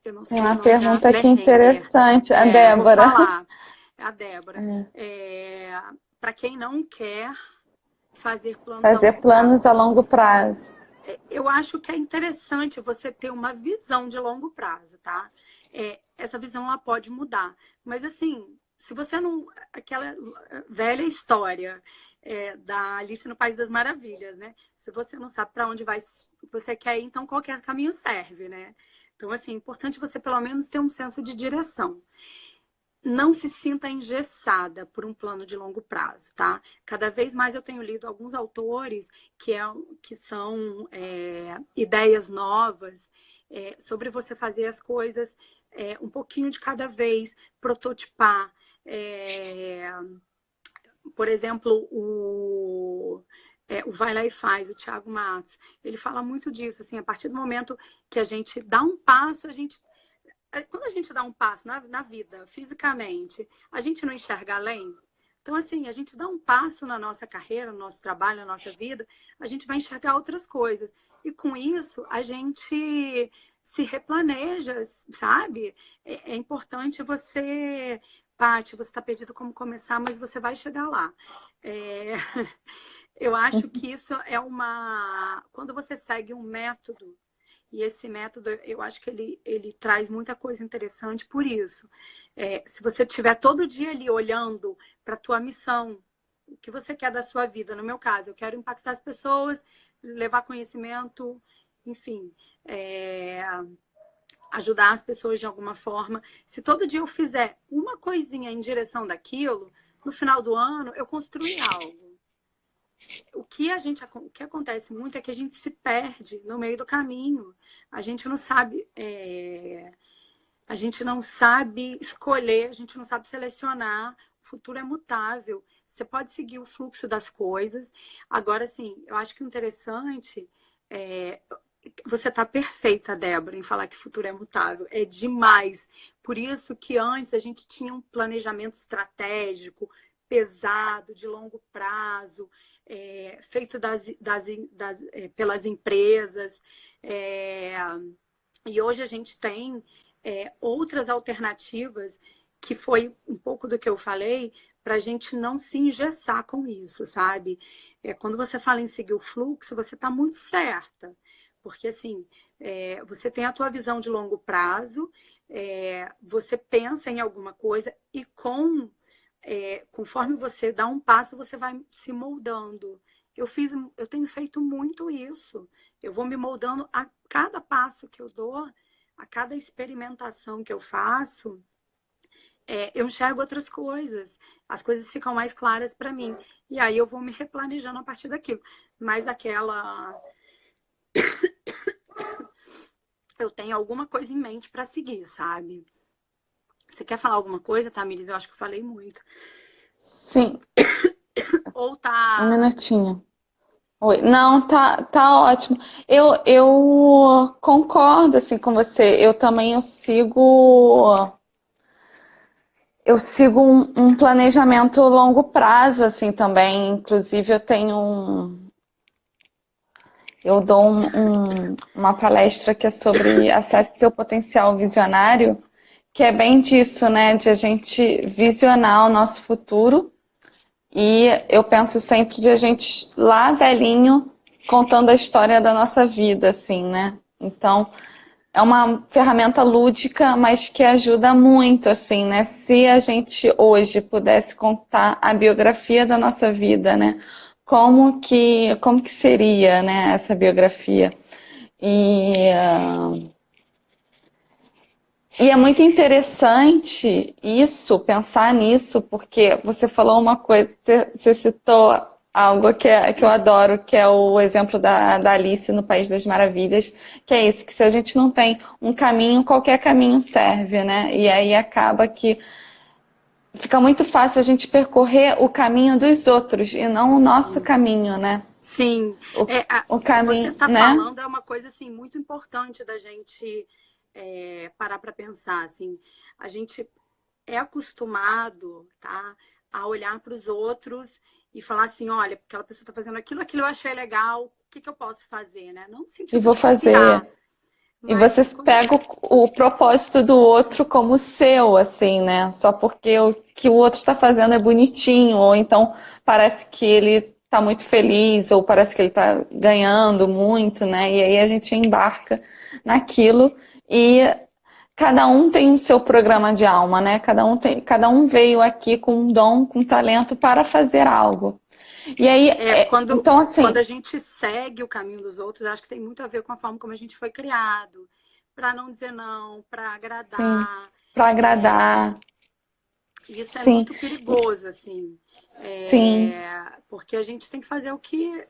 Eu não sei Tem o uma nome pergunta da aqui Renner. interessante, a Vou Débora. falar. É a Débora. Para quem não quer fazer planos a Fazer longo planos prazo. a longo prazo. Eu acho que é interessante você ter uma visão de longo prazo, tá? Essa visão ela pode mudar. Mas assim, se você não... Aquela velha história da Alice no País das Maravilhas, né? Se você não sabe para onde você quer ir, então qualquer caminho serve, né? Então, assim, é importante você pelo menos ter um senso de direção. Não se sinta engessada por um plano de longo prazo, tá? Cada vez mais eu tenho lido alguns autores que são ideias novas sobre você fazer as coisas um pouquinho de cada vez, prototipar. Por exemplo, o Vai Lá e Faz, o Thiago Matos, ele fala muito disso, assim, a partir do momento que a gente dá um passo, quando a gente dá um passo na vida, fisicamente, a gente não enxerga além. Então, assim, a gente dá um passo na nossa carreira, no nosso trabalho, na nossa vida, a gente vai enxergar outras coisas. E com isso, a gente se replaneja, sabe? É importante você... Paty, você está perdido como começar, mas você vai chegar lá. Eu acho que isso é quando você segue um método, e esse método, eu acho que ele traz muita coisa interessante por isso. Se você estiver todo dia ali olhando para a tua missão, o que você quer da sua vida, no meu caso, eu quero impactar as pessoas, levar conhecimento, enfim, ajudar as pessoas de alguma forma. Se todo dia eu fizer uma coisinha em direção daquilo, no final do ano eu construí algo. O que acontece muito é que a gente se perde no meio do caminho. A gente não sabe, a gente não sabe escolher, a gente não sabe selecionar. O futuro é mutável. Você pode seguir o fluxo das coisas. Agora, assim, eu acho que o interessante você tá perfeita, Débora, em falar que o futuro é mutável. É demais. Por isso que antes a gente tinha um planejamento estratégico, pesado, de longo prazo, feito pelas empresas. E hoje a gente tem outras alternativas, que foi um pouco do que eu falei, para a gente não se engessar com isso, sabe? Quando você fala em seguir o fluxo, você está muito certa. Porque, assim, você tem a tua visão de longo prazo, você pensa em alguma coisa e conforme você dá um passo, você vai se moldando. Eu tenho feito muito isso. Eu vou me moldando a cada passo que eu dou, a cada experimentação que eu faço, eu enxergo outras coisas. As coisas ficam mais claras para mim. E aí eu vou me replanejando a partir daquilo. Mas eu tenho alguma coisa em mente para seguir, sabe? Você quer falar alguma coisa, Tamires? Eu acho que eu falei muito. Sim. Ou tá... Um minutinho. Oi. Não, tá ótimo. Eu concordo assim com você. Eu sigo um planejamento longo prazo assim também. Inclusive eu dou uma palestra que é sobre acesse seu potencial visionário, que é bem disso, né? De a gente visionar o nosso futuro. E eu penso sempre de a gente lá velhinho contando a história da nossa vida, assim, né? Então, é uma ferramenta lúdica, mas que ajuda muito, assim, né? Se a gente hoje pudesse contar a biografia da nossa vida, né? Como que seria, né, essa biografia? E E é muito interessante isso, pensar nisso, porque você falou uma coisa, você citou algo que eu adoro, que é o exemplo da Alice no País das Maravilhas, que é isso, que se a gente não tem um caminho, qualquer caminho serve, né? E aí acaba que fica muito fácil a gente percorrer o caminho dos outros e não o nosso Sim. caminho, né? Sim, O, o o que você caminho, está né? falando é uma coisa assim muito importante da gente parar para pensar. Assim, a gente é acostumado, tá, a olhar para os outros e falar assim, olha, aquela pessoa está fazendo aquilo, aquilo eu achei legal, o que que eu posso fazer, né? Não no E sentido vou de copiar, fazer. E mas você pega o propósito do outro como seu, assim, né? Só porque o que o outro está fazendo é bonitinho, ou então parece que ele está muito feliz, ou parece que ele está ganhando muito, né? E aí a gente embarca naquilo e cada um tem o seu programa de alma, né? Cada um veio aqui com um dom, com um talento para fazer algo. E aí, então quando assim, a gente segue o caminho dos outros, acho que tem muito a ver com a forma como a gente foi criado, para não dizer não, para sim, agradar. para É, agradar, isso é sim, muito perigoso, assim, sim, porque a gente tem que fazer o que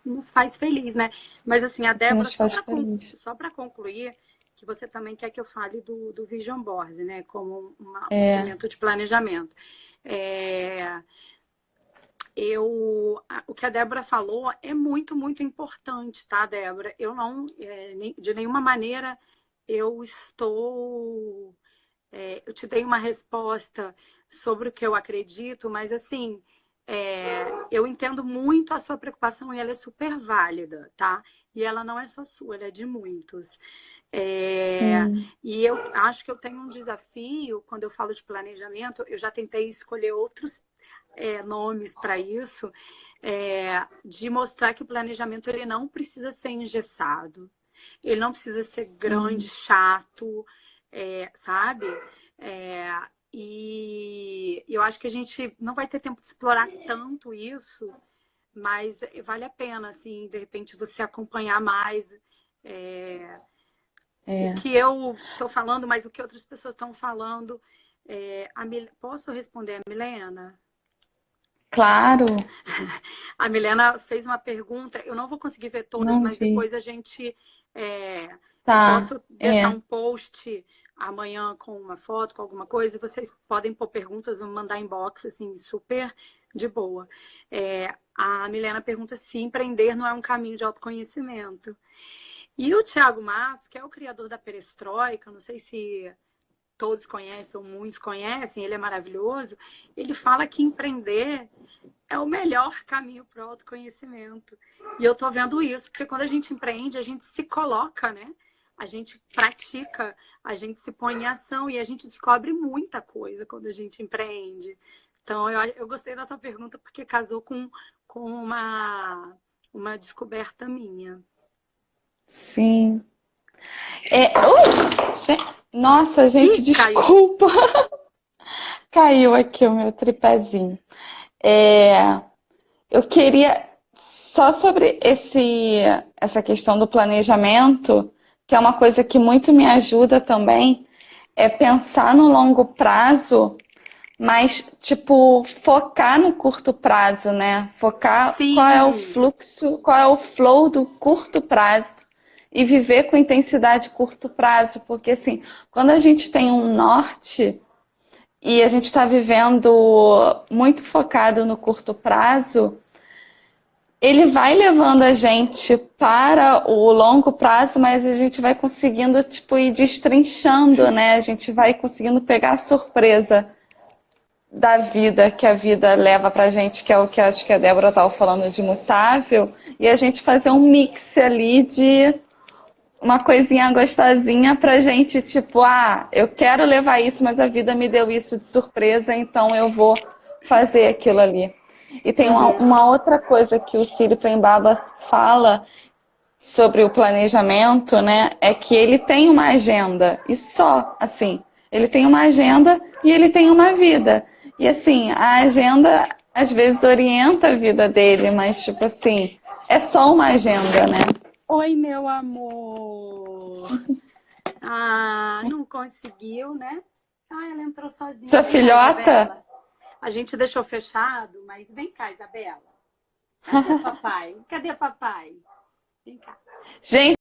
nos faz feliz, né? Mas, assim, a o que Débora, nos faz feliz. só para concluir, que você também quer que eu fale do Vision Board, né? Como um É, instrumento de planejamento. É, o que a Débora falou é muito, muito importante, tá, Débora? Eu não, de nenhuma maneira, eu estou eu te dei uma resposta sobre o que eu acredito, mas assim, eu entendo muito a sua preocupação e ela é super válida, tá? E ela não é só sua, ela é de muitos. sim, E eu acho que eu tenho um desafio quando eu falo de planejamento. Eu já tentei escolher outros nomes para isso, de mostrar que o planejamento ele não precisa ser engessado, ele não precisa ser grande, sim, chato, sabe? É, e eu acho que a gente não vai ter tempo de explorar tanto isso, mas vale a pena, assim, de repente você acompanhar mais o é. que eu estou falando, mas o que outras pessoas estão falando. Posso responder a Milena? Claro, A Milena fez uma pergunta, eu não vou conseguir ver todas, não mas vi. depois a gente. Eu Tá, posso deixar é, um post amanhã com uma foto, com alguma coisa, e vocês podem pôr perguntas ou mandar inbox, assim, super de boa. A Milena pergunta se empreender não é um caminho de autoconhecimento. E o Thiago Matos, que é o criador da Perestroika, não sei se todos conhecem ou muitos conhecem, ele é maravilhoso, ele fala que empreender é o melhor caminho para o autoconhecimento. E eu tô vendo isso, porque quando a gente empreende, a gente se coloca, né? A gente pratica, a gente se põe em ação e a gente descobre muita coisa quando a gente empreende. Então, eu gostei da tua pergunta porque casou com uma descoberta minha. sim. Nossa, gente, Ih, caiu. desculpa. Caiu aqui o meu tripézinho. É, eu queria só sobre essa questão do planejamento, que é uma coisa que muito me ajuda também, é pensar no longo prazo, mas tipo focar no curto prazo, né? Focar qual é o Sim, fluxo, qual é o flow do curto prazo e viver com intensidade curto prazo, porque assim, quando a gente tem um norte e a gente está vivendo muito focado no curto prazo, ele vai levando a gente para o longo prazo, mas a gente vai conseguindo tipo ir destrinchando, né? A gente vai conseguindo pegar a surpresa da vida que a vida leva pra gente, que é o que acho que a Débora estava falando de mutável, e a gente fazer um mix ali de uma coisinha gostosinha pra gente, tipo, eu quero levar isso, mas a vida me deu isso de surpresa, então eu vou fazer aquilo ali. E tem uhum. uma outra coisa que o Círio Prembaba fala sobre o planejamento, né? É que ele tem uma agenda, e só, assim, ele tem uma agenda e ele tem uma vida. E assim, a agenda às vezes orienta a vida dele, mas tipo assim, é só uma agenda, né? Oi, meu amor. Ah, não conseguiu, né? Ah, ela entrou sozinha. Sua Vem cá, filhota? Isabela. A gente deixou fechado, mas vem cá, Isabela. Cadê papai? Cadê papai? Vem cá. Gente,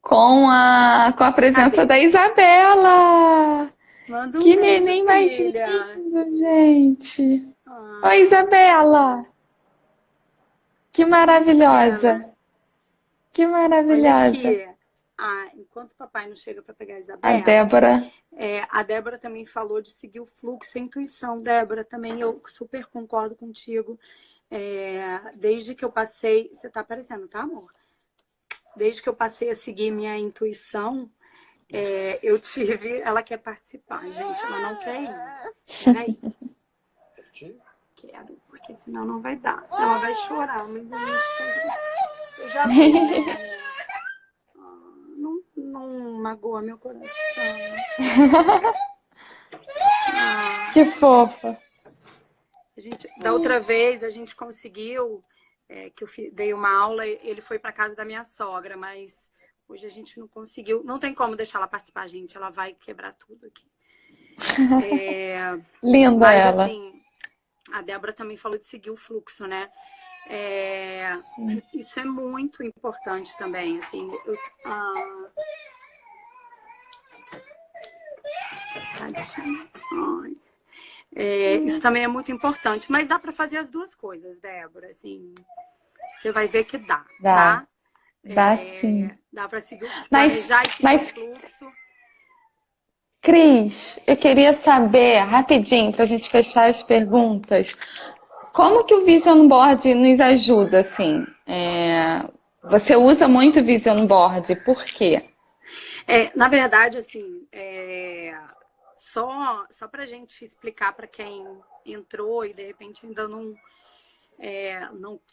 com a presença Cadê? da Isabela. Manda um Que beijo, neném mais filha. lindo, gente. Oi, Ah, Isabela. Que Isabela. maravilhosa. Que Olha maravilhosa. aqui. Ah, enquanto o papai não chega para pegar a A Isabela, Débora. a Débora também falou de seguir o fluxo e a intuição. Débora, também eu super concordo contigo. Desde que eu passei... Você tá aparecendo, tá, amor? Desde que eu passei a seguir minha intuição, eu tive... Ela quer participar, gente. Ela não quer ir. Peraí. Quero, porque senão não vai dar. Ela vai chorar, mas a gente tem que... Eu já vi, né? Não magoa meu coração. Que fofa. Da outra vez a gente conseguiu, que eu dei uma aula, ele foi para casa da minha sogra, mas hoje a gente não conseguiu. Não tem como deixar ela participar, gente. Ela vai quebrar tudo aqui. Linda Mas ela. assim, a Débora também falou de seguir o fluxo, né? Isso é muito importante também, assim. Isso também é muito importante, mas dá para fazer as duas coisas, Débora, assim, você vai ver que dá, tá? Dá sim. Dá para seguir, Mas, planejar e seguir mas, o fluxo. Cris, eu queria saber, rapidinho, para a gente fechar as perguntas, como que o Vision Board nos ajuda, assim? Você usa muito o Vision Board, por quê? Na verdade, assim, só para a gente explicar para quem entrou e de repente ainda não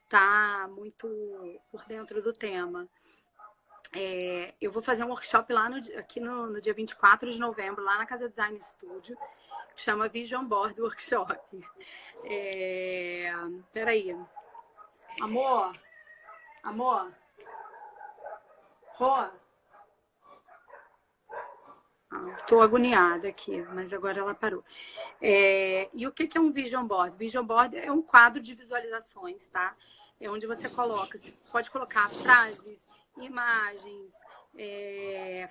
está muito por dentro do tema. Eu vou fazer um workshop lá aqui no dia 24 de novembro, lá na Casa Design Studio, que chama Vision Board Workshop. Peraí. Amor? Rô? Tô agoniada aqui, mas agora ela parou. E o que é um Vision Board? Vision Board é um quadro de visualizações, tá? É onde você você pode colocar frases, imagens,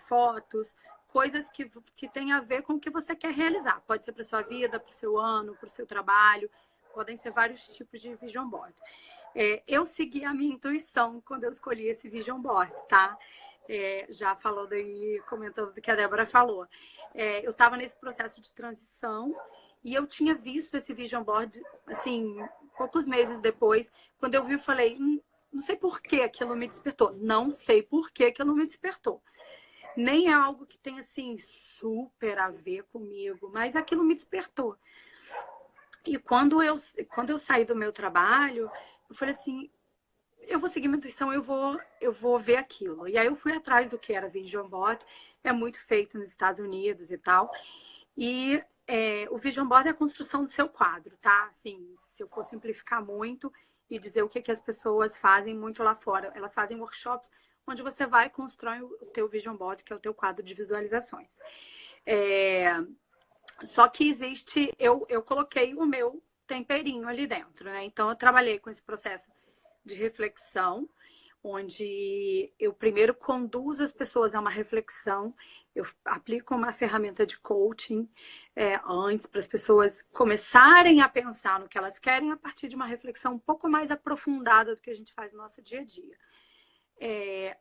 fotos, coisas que têm a ver com o que você quer realizar. Pode ser para sua vida, para o seu ano, para o seu trabalho. Podem ser vários tipos de Vision Board. Eu segui a minha intuição quando eu escolhi esse Vision Board, tá? Já falando aí, comentando do que a Débora falou. Eu estava nesse processo de transição e eu tinha visto esse Vision Board, assim, poucos meses depois. Quando eu vi, eu falei, não sei por que aquilo me despertou. Não sei por que aquilo me despertou. Nem é algo que tenha, assim, super a ver comigo, mas aquilo me despertou. E quando eu saí do meu trabalho, eu falei assim, eu vou seguir minha intuição, eu vou ver aquilo. E aí eu fui atrás do que era Vision Board, é muito feito nos Estados Unidos e tal. E o Vision Board é a construção do seu quadro, tá? Assim, se eu for simplificar muito e dizer o que as pessoas fazem muito lá fora, elas fazem workshops onde você vai constrói o teu Vision Board, que é o teu quadro de visualizações. Só que existe, eu coloquei o meu temperinho ali dentro, né? Então eu trabalhei com esse processo de reflexão, onde eu primeiro conduzo as pessoas a uma reflexão, eu aplico uma ferramenta de coaching antes para as pessoas começarem a pensar no que elas querem a partir de uma reflexão um pouco mais aprofundada do que a gente faz no nosso dia a dia.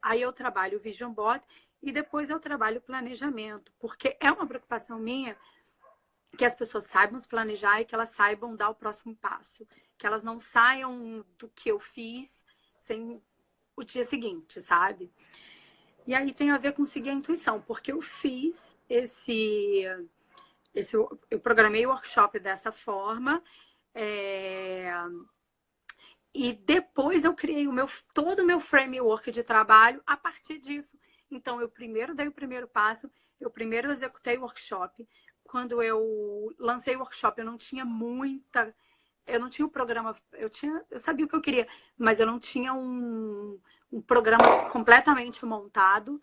Aí eu trabalho o Vision Board e depois eu trabalho o planejamento, porque é uma preocupação minha que as pessoas saibam se planejar e que elas saibam dar o próximo passo. Que elas não saiam do que eu fiz sem o dia seguinte, sabe? E aí tem a ver com seguir a intuição, porque eu fiz eu programei o workshop dessa forma, e depois eu criei todo o meu framework de trabalho a partir disso. Então, eu primeiro dei o primeiro passo, eu primeiro executei o workshop. Quando eu lancei o workshop, eu não tinha o programa, eu sabia o que eu queria, mas eu não tinha um programa completamente montado.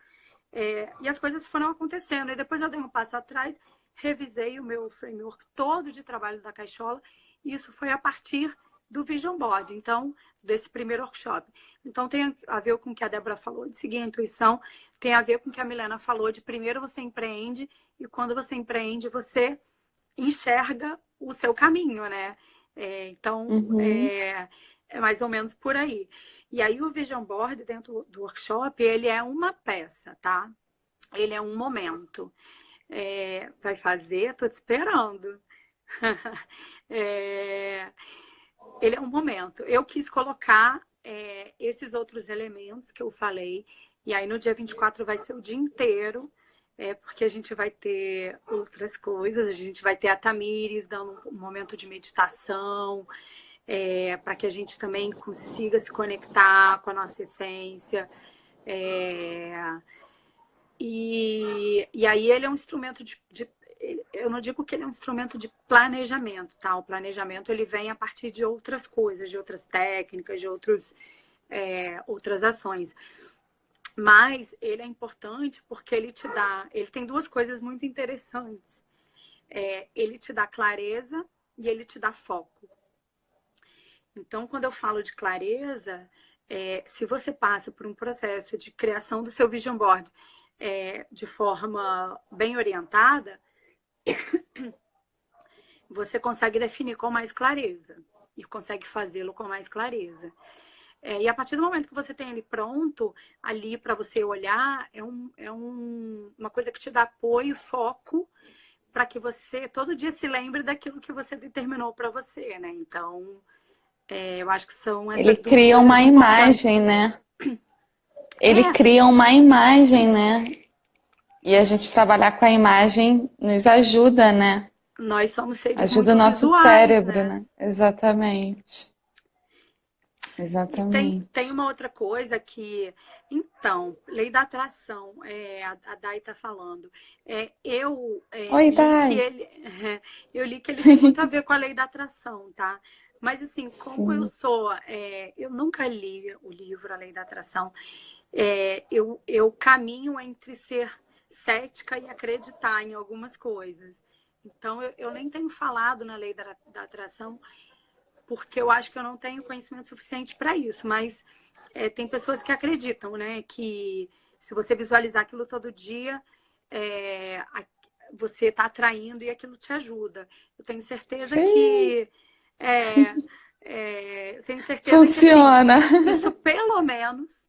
E as coisas foram acontecendo. E depois eu dei um passo atrás, revisei o meu framework todo de trabalho da Caixola, e isso foi a partir do Vision Board, então, desse primeiro workshop. Então, tem a ver com o que a Débora falou, de seguir a intuição, tem a ver com o que a Milena falou, de primeiro você empreende, e quando você empreende, você enxerga o seu caminho, né? Então, é mais ou menos por aí. E aí, o Vision Board, dentro do workshop, ele é uma peça, tá? Ele é um momento. Vai fazer? Tô te esperando. Ele é um momento. Eu quis colocar esses outros elementos que eu falei, e aí no dia 24 vai ser o dia inteiro, porque a gente vai ter outras coisas, a gente vai ter a Tamires dando um momento de meditação, para que a gente também consiga se conectar com a nossa essência. E aí ele é um instrumento eu não digo que ele é um instrumento de planejamento, tá? O planejamento ele vem a partir de outras coisas, de outras técnicas, de outras ações. Mas ele é importante porque ele tem duas coisas muito interessantes. Ele te dá clareza e ele te dá foco. Então, quando eu falo de clareza, se você passa por um processo de criação do seu Vision Board de forma bem orientada, você consegue definir com mais clareza e consegue fazê-lo com mais clareza. E a partir do momento que você tem ele pronto ali para você olhar, uma coisa que te dá apoio, foco, para que você todo dia se lembre daquilo que você determinou para você, né? Então, eu acho que são essas Ele duas cria coisas uma importantes. imagem, né? Ele cria uma imagem, né? E a gente trabalhar com a imagem nos ajuda, né? Nós somos seres Ajuda o muito nosso visuais, cérebro, né? né? Exatamente. E tem uma outra coisa que... Então, lei da atração, a Dai está falando. Oi, Dai. Eu li que ele tem muito a ver com a lei da atração, tá? Mas assim, como eu sou... eu nunca li o livro A Lei da Atração. Eu caminho entre ser cética e acreditar em algumas coisas. Então, eu nem tenho falado na lei da atração, porque eu acho que eu não tenho conhecimento suficiente para isso. Mas tem pessoas que acreditam, né? Que se você visualizar aquilo todo dia, você está atraindo e aquilo te ajuda. Eu tenho certeza que... eu tenho certeza funciona. Que assim, isso pelo menos...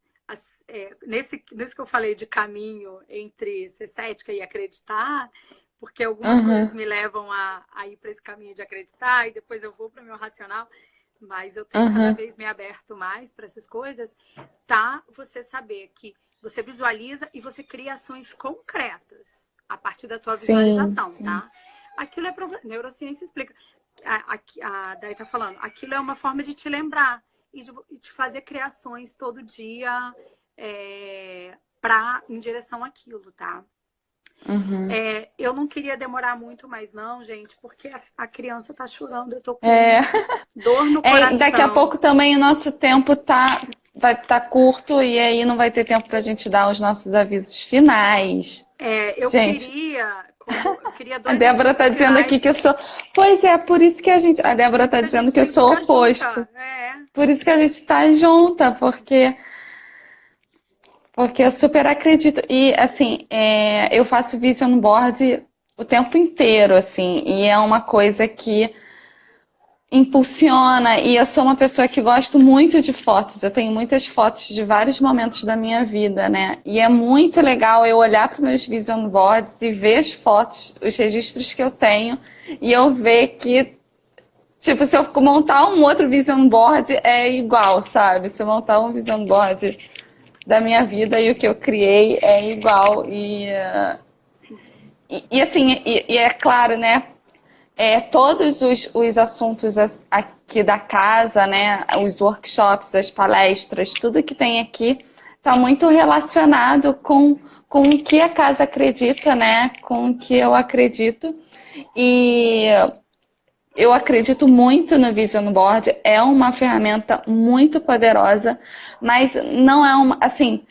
nesse que eu falei de caminho entre ser cética e acreditar, porque algumas coisas me levam a ir para esse caminho de acreditar e depois eu vou para o meu racional, mas eu tenho cada vez me aberto mais para essas coisas, tá? Você saber que você visualiza e você cria ações concretas a partir da tua visualização, tá? Aquilo neurociência explica. A Dai tá falando, aquilo é uma forma de te lembrar e de fazer criações todo dia em direção àquilo, tá? Eu não queria demorar muito mais não, gente, porque a criança tá chorando, eu tô com dor no coração. Daqui a pouco também o nosso tempo vai estar curto e aí não vai ter tempo pra gente dar os nossos avisos finais. Eu queria dois A Débora tá dizendo aqui que eu sou... Pois é, por isso que a gente... A Débora tá dizendo que eu sou o oposto. Por isso que a gente tá junta, porque eu super acredito. E, assim, eu faço vision board o tempo inteiro, assim. E é uma coisa que impulsiona. E eu sou uma pessoa que gosto muito de fotos. Eu tenho muitas fotos de vários momentos da minha vida, né? E é muito legal eu olhar para meus vision boards e ver as fotos, os registros que eu tenho. E eu ver que, tipo, se eu montar um outro vision board é igual, sabe? Se eu montar um vision board da minha vida e o que eu criei é igual. E assim, é claro, né? Todos os assuntos aqui da casa, né? Os workshops, as palestras, tudo que tem aqui está muito relacionado com o que a casa acredita, né? Com o que eu acredito. E eu acredito muito no Vision Board, é uma ferramenta muito poderosa, mas não é assim,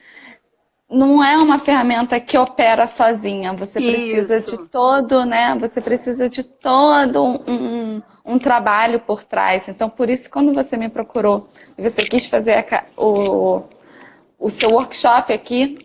não é uma ferramenta que opera sozinha. Você precisa de Isso. todo, né? Você precisa de todo um trabalho por trás. Então, por isso, quando você me procurou e você quis fazer o seu workshop aqui,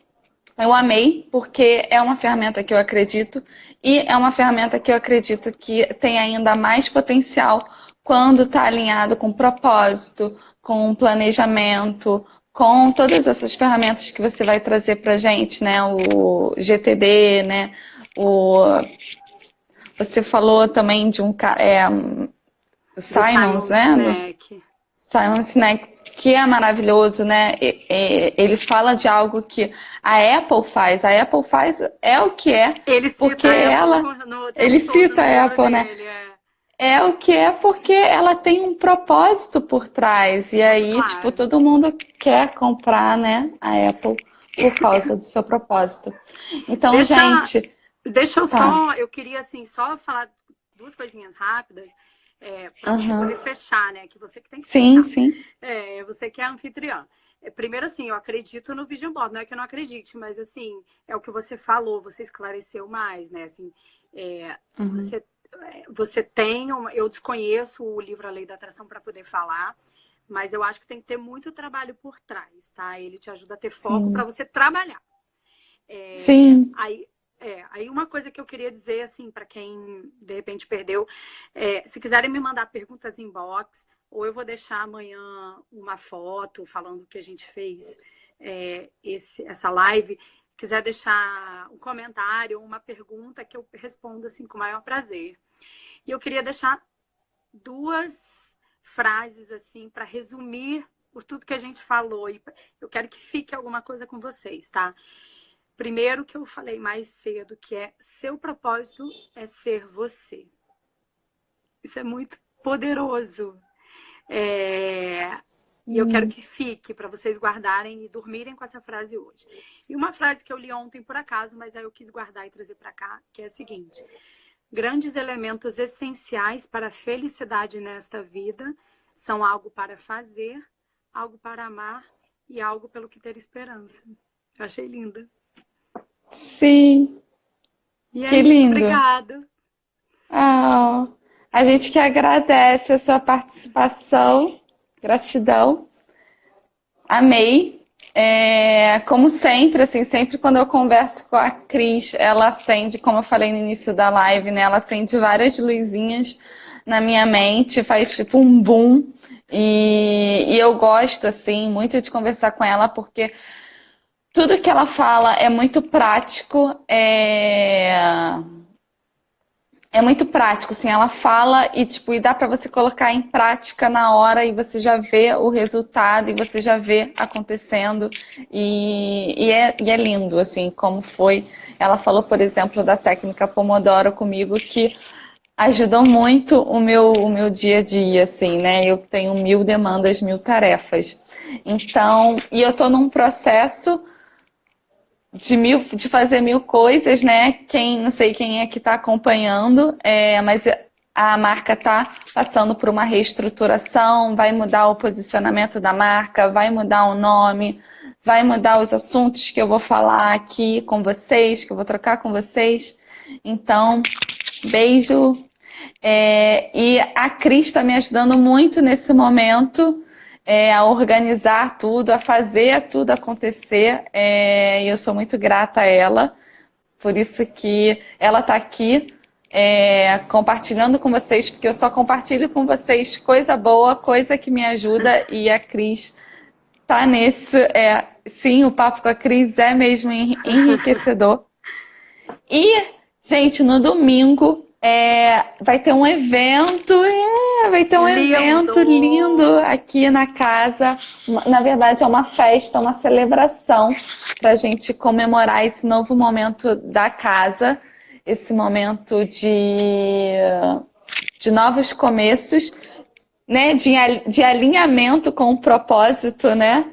eu amei, porque é uma ferramenta que eu acredito e é uma ferramenta que eu acredito que tem ainda mais potencial quando está alinhado com propósito, com planejamento, com todas essas ferramentas que você vai trazer para a gente, né? O GTD, né? O, você falou também de Do Simons, Simon né? Sinek. Simon Sinek, que é maravilhoso, né? Ele fala de algo que a Apple faz. A Apple faz é o que é, Ele porque cita a Apple ela. no Ele tempo todo cita no a livro Apple, né? dele. É É o que é porque ela tem um propósito por trás. E muito aí, tipo, claro. todo mundo quer comprar, né, a Apple por causa do seu propósito. Então, Deixa, gente, deixa eu tá. só, eu queria assim, só falar duas coisinhas rápidas, para você Aham. poder fechar, né? Que você que tem que Sim, fechar. sim. Você que é a anfitriã. Primeiro, assim, eu acredito no Vision Board, não é que eu não acredite, mas assim, é o que você falou, você esclareceu mais, né? Assim, Uhum. você tem eu desconheço o livro A Lei da Atração para poder falar, mas eu acho que tem que ter muito trabalho por trás, tá? Ele te ajuda a ter foco para Sim. você trabalhar. Sim. Aí uma coisa que eu queria dizer, assim, para quem de repente perdeu, se quiserem me mandar perguntas em inbox, ou eu vou deixar amanhã uma foto falando que a gente fez essa live. Quiser deixar um comentário, uma pergunta, que eu respondo assim com o maior prazer. E eu queria deixar duas frases assim para resumir por tudo que a gente falou. E eu quero que fique alguma coisa com vocês, tá? Primeiro, que eu falei mais cedo, que é: seu propósito é ser você. Isso é muito poderoso. E eu quero Sim. que fique para vocês guardarem e dormirem com essa frase hoje. E uma frase que eu li ontem por acaso, mas aí eu quis guardar e trazer para cá, que é a seguinte: grandes elementos essenciais para a felicidade nesta vida são algo para fazer, algo para amar e algo pelo que ter esperança. Eu achei linda. Sim. E é Que isso, lindo. obrigada. Ah, a gente que agradece a sua participação. Gratidão. Amei. Como sempre, assim, sempre quando eu converso com a Cris, ela acende, como eu falei no início da live, né? Ela acende várias luzinhas na minha mente, faz tipo um boom. E eu gosto, assim, muito de conversar com ela, porque tudo que ela fala é muito prático, é muito prático, assim, ela fala e, tipo, e dá pra você colocar em prática na hora e você já vê o resultado e você já vê acontecendo e é lindo, assim, como foi. Ela falou, por exemplo, da técnica Pomodoro comigo, que ajudou muito o meu dia a dia, assim, né? Eu tenho 1000 demandas, 1000 tarefas. Então, e eu tô num processo de fazer 1000 coisas, né? Não sei quem é que está acompanhando, mas a marca está passando por uma reestruturação, vai mudar o posicionamento da marca, vai mudar o nome, vai mudar os assuntos que eu vou falar aqui com vocês, que eu vou trocar com vocês. Então, beijo. E a Cris está me ajudando muito nesse momento, a organizar tudo, a fazer tudo acontecer. E eu sou muito grata a ela, por isso que ela está aqui compartilhando com vocês, porque eu só compartilho com vocês coisa boa, coisa que me ajuda, e a Cris está nesse. Sim, o papo com a Cris é mesmo enriquecedor. E, gente, no domingo vai ter um evento, vai ter um evento lindo Lindo! aqui na casa. Na verdade, é uma festa, uma celebração para a gente comemorar esse novo momento da casa, esse momento de novos começos, né? De alinhamento com o propósito, né?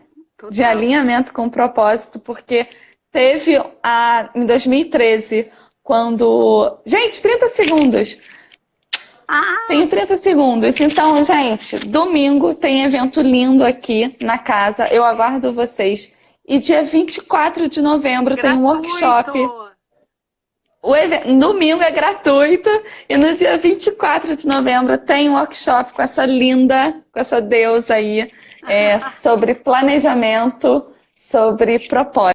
De Total. alinhamento com o propósito, porque teve em 2013, quando. Gente, 30 segundos! Ah, Tenho 30 segundos. Então, gente, domingo tem evento lindo aqui na casa. Eu aguardo vocês. E dia 24 de novembro tem um workshop. Gratuito! Domingo é gratuito e no dia 24 de novembro tem um workshop com essa linda, com essa deusa aí, sobre planejamento, sobre propósito.